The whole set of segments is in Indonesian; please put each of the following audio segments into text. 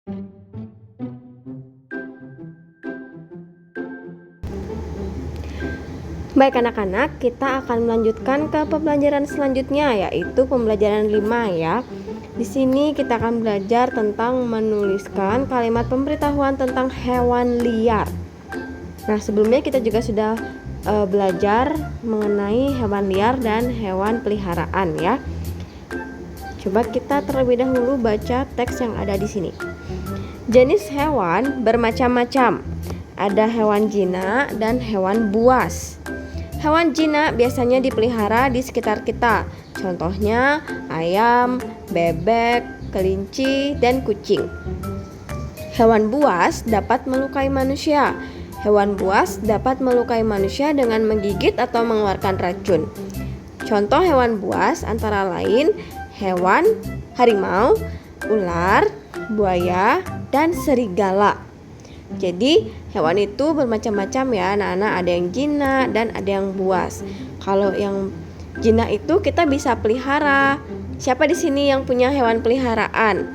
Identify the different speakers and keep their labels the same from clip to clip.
Speaker 1: Baik anak-anak, kita akan melanjutkan ke pembelajaran selanjutnya, yaitu pembelajaran 5 ya. Di sini kita akan belajar tentang menuliskan kalimat pemberitahuan tentang hewan liar. Nah, sebelumnya kita juga sudah belajar mengenai hewan liar dan hewan peliharaan ya. Coba kita terlebih dahulu baca teks yang ada di sini. Jenis hewan bermacam-macam. Ada hewan jinak dan hewan buas. Hewan jinak biasanya dipelihara di sekitar kita. Contohnya ayam, bebek, kelinci, dan kucing. Hewan buas dapat melukai manusia. Hewan buas dapat melukai manusia dengan menggigit atau mengeluarkan racun. Contoh hewan buas antara lain hewan harimau, ular, buaya, dan serigala. Jadi hewan itu bermacam-macam ya anak-anak, ada yang jinak dan ada yang buas. Kalau yang jinak itu kita bisa pelihara. Siapa di sini yang punya hewan peliharaan?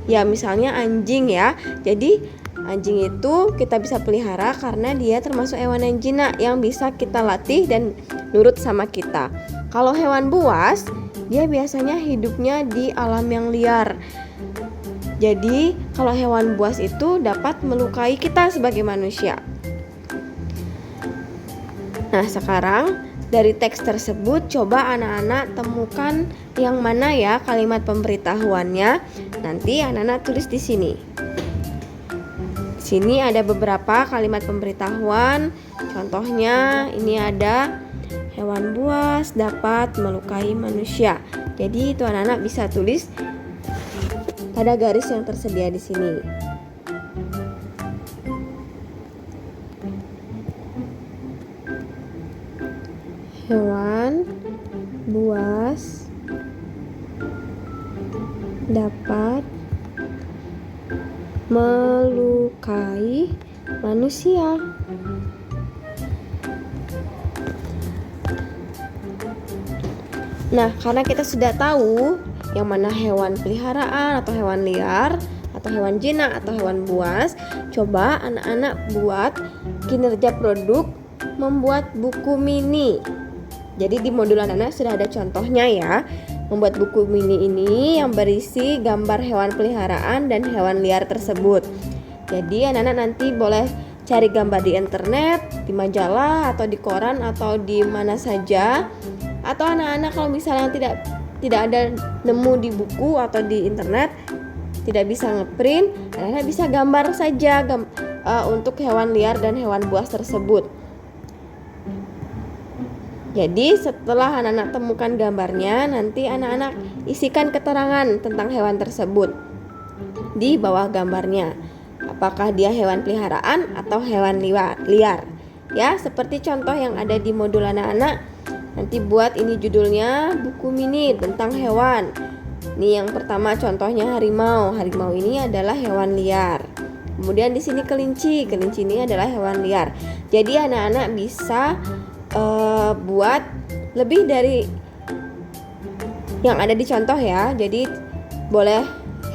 Speaker 1: Ya misalnya anjing ya. Jadi anjing itu kita bisa pelihara karena dia termasuk hewan yang jinak yang bisa kita latih dan nurut sama kita. Kalau hewan buas, dia biasanya hidupnya di alam yang liar. Jadi kalau hewan buas itu dapat melukai kita sebagai manusia. Nah, sekarang dari teks tersebut coba anak-anak temukan yang mana ya kalimat pemberitahuannya. Nanti anak-anak tulis di sini. Di sini ada beberapa kalimat pemberitahuan. Contohnya ini ada hewan buas dapat melukai manusia. Jadi itu anak-anak bisa tulis pada garis yang tersedia di sini. Hewan buas dapat melukai manusia. Nah, karena kita sudah tahu yang mana hewan peliharaan atau hewan liar atau hewan jinak atau hewan buas, coba anak-anak buat kinerja produk membuat buku mini. Jadi di modul anak-anak sudah ada contohnya ya. Membuat buku mini ini yang berisi gambar hewan peliharaan dan hewan liar tersebut. Jadi anak-anak nanti boleh cari gambar di internet, di majalah atau di koran atau di mana saja. Atau anak-anak kalau misalnya tidak ada nemu di buku atau di internet, tidak bisa ngeprint, anak-anak bisa gambar saja untuk hewan liar dan hewan buas tersebut. Jadi setelah anak-anak temukan gambarnya, nanti anak-anak isikan keterangan tentang hewan tersebut di bawah gambarnya. Apakah dia hewan peliharaan atau hewan liar? Ya, seperti contoh yang ada di modul anak-anak. Nanti buat ini judulnya buku mini tentang hewan. Ini yang pertama contohnya harimau. Harimau ini adalah hewan liar. Kemudian di sini kelinci. Kelinci ini adalah hewan liar. Jadi anak-anak bisa buat lebih dari yang ada di contoh ya. Jadi boleh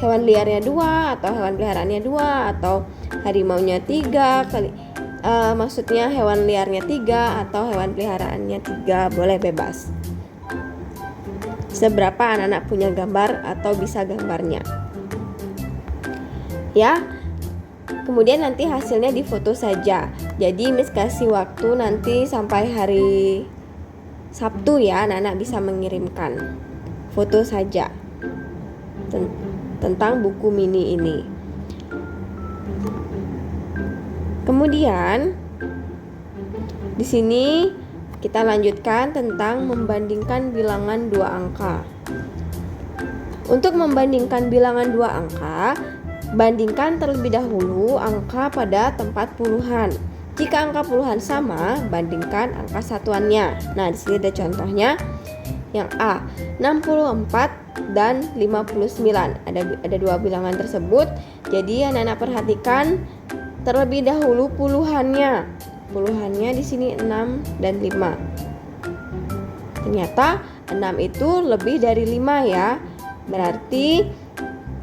Speaker 1: hewan liarnya 2 atau hewan peliharaannya 2 atau harimaunya 3 maksudnya hewan liarnya 3 atau hewan peliharaannya 3, boleh bebas. Seberapa anak-anak punya gambar atau bisa gambarnya. Ya. Kemudian nanti hasilnya difoto saja. Jadi Miss kasih waktu nanti sampai hari Sabtu ya, anak-anak bisa mengirimkan foto saja tentang buku mini ini. Kemudian di sini kita lanjutkan tentang membandingkan bilangan 2 angka. Untuk membandingkan bilangan 2 angka, bandingkan terlebih dahulu angka pada tempat puluhan. Jika angka puluhan sama, bandingkan angka satuannya. Nah, di sini ada contohnya. Yang A, 64 dan 59. Ada 2 bilangan tersebut. Jadi anak-anak perhatikan terlebih dahulu puluhannya. Puluhannya di sini 6 dan 5. Ternyata 6 itu lebih dari 5 ya. Berarti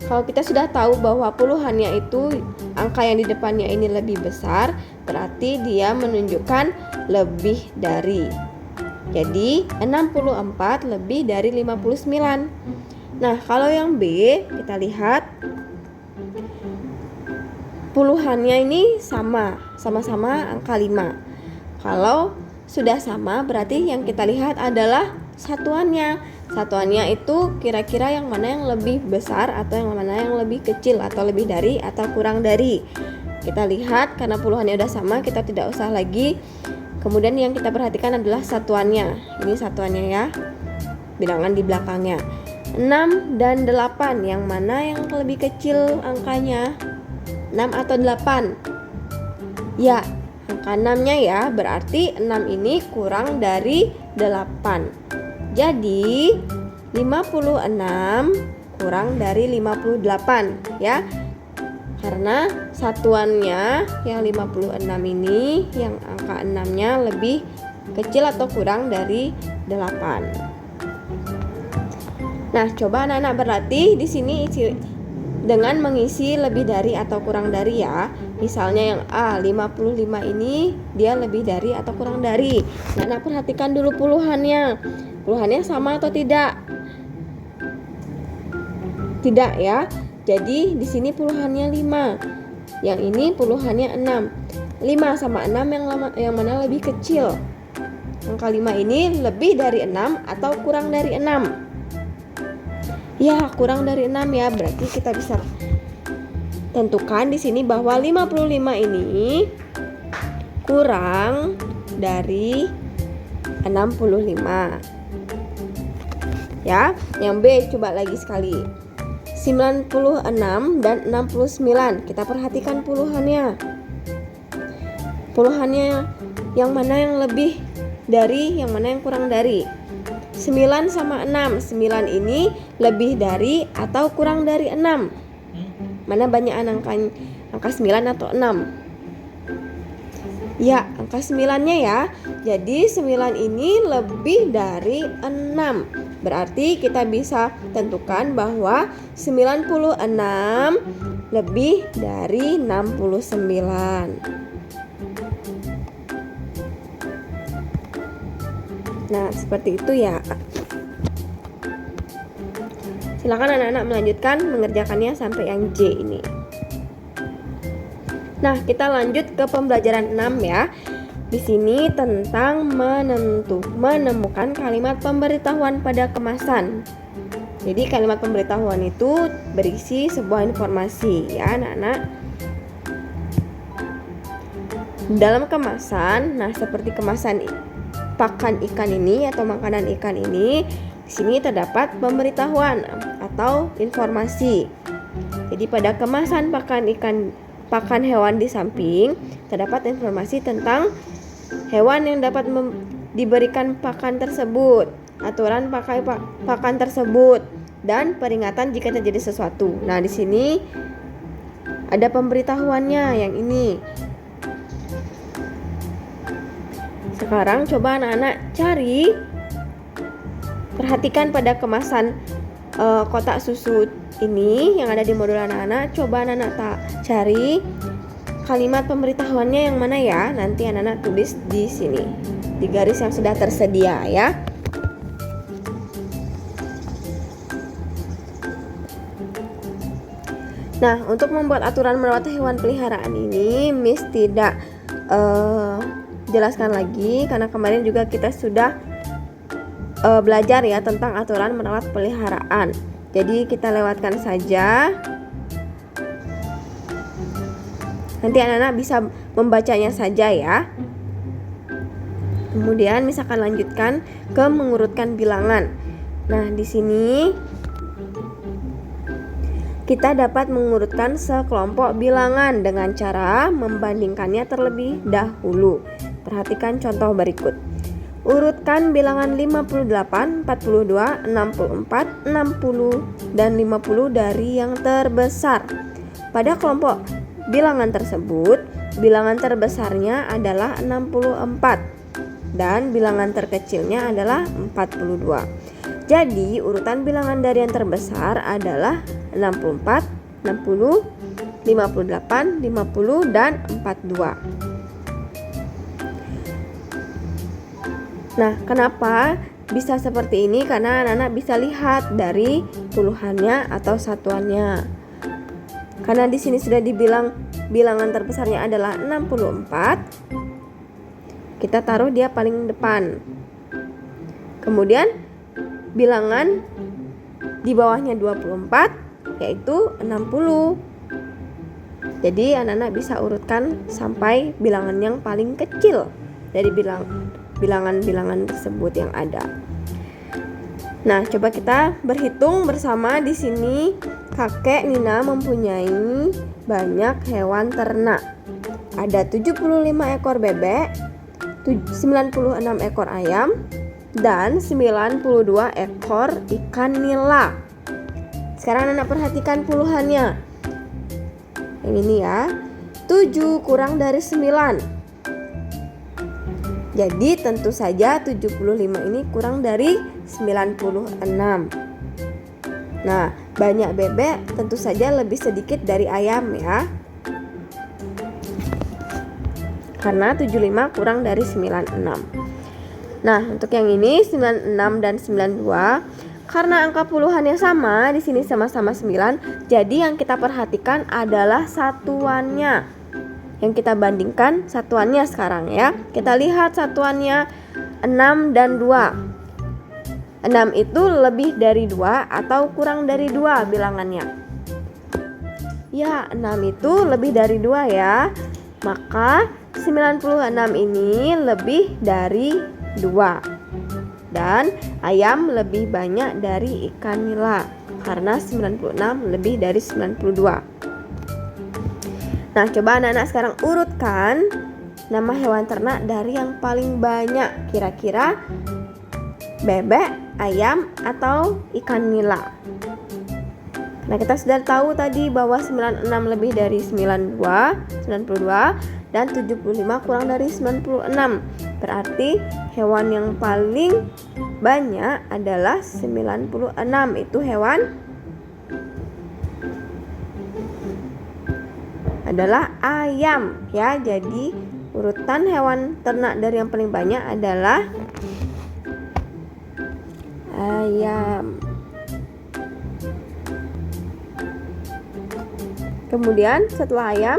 Speaker 1: Kalau kita sudah tahu bahwa puluhannya itu angka yang di depannya ini lebih besar, berarti dia menunjukkan lebih dari. Jadi 64 lebih dari 59. Nah, kalau yang B kita lihat puluhannya ini sama-sama angka 5. Kalau sudah sama berarti yang kita lihat adalah satuannya. Satuannya itu kira-kira yang mana yang lebih besar atau yang mana yang lebih kecil, atau lebih dari atau kurang dari. Kita lihat karena puluhannya udah sama, kita tidak usah lagi. Kemudian yang kita perhatikan adalah satuannya. Ini satuannya ya, bilangan di belakangnya. 6 dan 8, yang mana yang lebih kecil angkanya? 6 atau 8? Ya, angka 6-nya ya, berarti 6 ini kurang dari 8. Jadi 56 kurang dari 58 ya. Karena satuannya yang 56 ini, yang angka 6-nya lebih kecil atau kurang dari 8. Nah, coba anak-anak berlatih di sini dengan mengisi lebih dari atau kurang dari ya. Misalnya yang A, 55 ini dia lebih dari atau kurang dari. Anak-anak perhatikan dulu puluhannya. Puluhannya sama atau tidak? Tidak ya. Jadi di sini puluhannya 5. Yang ini puluhannya 6. 5 sama 6 yang mana lebih kecil? Angka 5 ini lebih dari 6 atau kurang dari 6? Ya, kurang dari 6 ya. Berarti kita bisa tentukan di sini bahwa 55 ini kurang dari 65. Ya, yang B coba lagi sekali. 96 dan 69. Kita perhatikan puluhannya. Puluhannya yang mana yang lebih dari, yang mana yang kurang dari? 9 sama 6. 9 ini lebih dari atau kurang dari 6? Mana banyakan angka 9 atau 6? Ya, angka 9-nya ya. Jadi 9 ini lebih dari 6. Berarti kita bisa tentukan bahwa 96 lebih dari 69. Nah, seperti itu ya. Silakan anak-anak melanjutkan mengerjakannya sampai yang J ini. Nah, kita lanjut ke pembelajaran 6 ya. Di sini tentang menemukan kalimat pemberitahuan pada kemasan. Jadi kalimat pemberitahuan itu berisi sebuah informasi ya anak-anak. Dalam kemasan, nah seperti kemasan pakan ikan ini atau makanan ikan ini, di sini terdapat pemberitahuan atau informasi. Jadi pada kemasan pakan hewan di samping terdapat informasi tentang hewan yang dapat diberikan pakan tersebut, aturan pakai pakan tersebut, dan peringatan jika terjadi sesuatu. Nah, di sini ada pemberitahuannya yang ini. Sekarang coba anak-anak cari, perhatikan pada kemasan kotak susu ini yang ada di modul anak-anak. Coba anak-anak cari kalimat pemberitahuannya yang mana ya. Nanti anak-anak tulis di sini di garis yang sudah tersedia ya. Nah, untuk membuat aturan merawat hewan peliharaan ini Miss tidak jelaskan lagi karena kemarin juga kita sudah belajar ya tentang aturan merawat peliharaan. Jadi kita lewatkan saja. Nanti anak-anak bisa membacanya saja ya. Kemudian misalkan lanjutkan ke mengurutkan bilangan. Nah, di sini kita dapat mengurutkan sekelompok bilangan dengan cara membandingkannya terlebih dahulu. Perhatikan contoh berikut. Urutkan bilangan 58, 42, 64, 60, dan 50 dari yang terbesar. Pada kelompok bilangan tersebut, bilangan terbesarnya adalah 64 dan bilangan terkecilnya adalah 42. Jadi, urutan bilangan dari yang terbesar adalah 64, 60, 58, 50, dan 42. Nah, kenapa bisa seperti ini? Karena anak-anak bisa lihat dari puluhannya atau satuannya. Karena di sini sudah dibilang bilangan terbesarnya adalah 64, kita taruh dia paling depan. Kemudian bilangan di bawahnya 24 yaitu 60. Jadi anak-anak bisa urutkan sampai bilangan yang paling kecil dari bilangan-bilangan tersebut yang ada. Nah, coba kita berhitung bersama. Di sini kakek Nina mempunyai banyak hewan ternak. Ada 75 ekor bebek, 96 ekor ayam, dan 92 ekor ikan nila. Sekarang anak perhatikan puluhannya. Yang ini ya, 7 kurang dari 9. Jadi tentu saja 75 ini kurang dari 96. Nah, banyak bebek tentu saja lebih sedikit dari ayam ya. Karena 75 kurang dari 96. Nah, untuk yang ini 96 dan 92, karena angka puluhannya sama, di sini sama-sama 9, jadi yang kita perhatikan adalah satuannya. Yang kita bandingkan satuannya sekarang ya. Kita lihat satuannya 6 dan 2. 6 itu lebih dari 2 atau kurang dari 2 bilangannya? Ya, 6 itu lebih dari 2 ya. Maka 96 ini lebih dari 2. Dan ayam lebih banyak dari ikan nila karena 96 lebih dari 92. Nah, coba anak-anak sekarang urutkan nama hewan ternak dari yang paling banyak. Kira-kira bebek, ayam, atau ikan nila. Nah, kita sudah tahu tadi bahwa 96 lebih dari 92 dan 75 kurang dari 96. Berarti hewan yang paling banyak adalah 96. Itu hewan adalah ayam ya. Jadi urutan hewan ternak dari yang paling banyak adalah ayam. Kemudian setelah ayam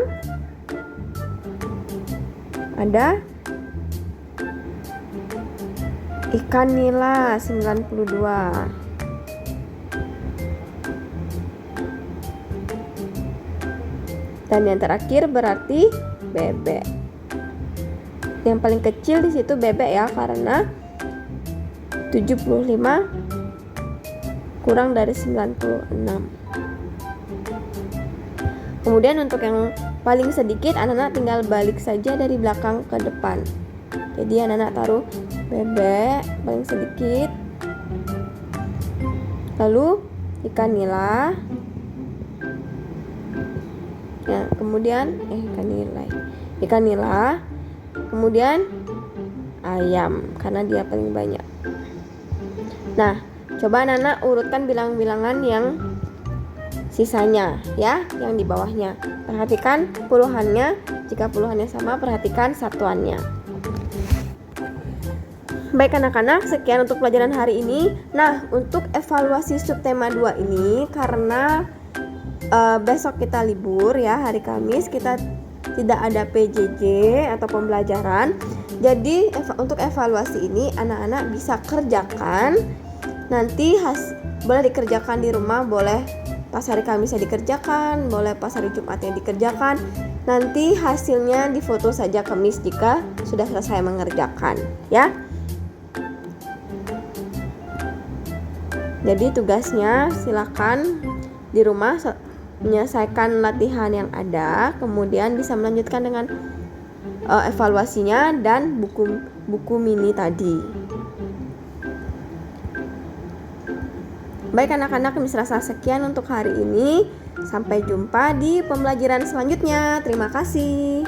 Speaker 1: ada ikan nila 92. Dan yang terakhir berarti bebek. Yang paling kecil di situ bebek ya, karena 75 kurang dari 96. Kemudian untuk yang paling sedikit, anak-anak tinggal balik saja dari belakang ke depan. Jadi anak-anak taruh bebek paling sedikit, lalu ikan nila, ya, kemudian ikan nila, kemudian ayam karena dia paling banyak. Nah, coba anak-anak urutkan bilangan-bilangan yang sisanya ya, yang di bawahnya. Perhatikan puluhannya. Jika puluhannya sama, perhatikan satuannya. Baik anak-anak, sekian untuk pelajaran hari ini. Nah, untuk evaluasi subtema 2 ini, karena besok kita libur ya, hari Kamis, kita tidak ada PJJ atau pembelajaran. Jadi untuk evaluasi ini anak-anak bisa kerjakan. Nanti boleh dikerjakan di rumah, boleh pas hari Kamisnya dikerjakan, boleh pas hari Jumatnya dikerjakan. Nanti hasilnya difoto saja Kamis jika sudah selesai mengerjakan ya. Jadi tugasnya silakan di rumah menyelesaikan latihan yang ada, kemudian bisa melanjutkan dengan evaluasinya dan buku mini tadi. Baik anak-anak, Miss sekian untuk hari ini. Sampai jumpa di pembelajaran selanjutnya. Terima kasih.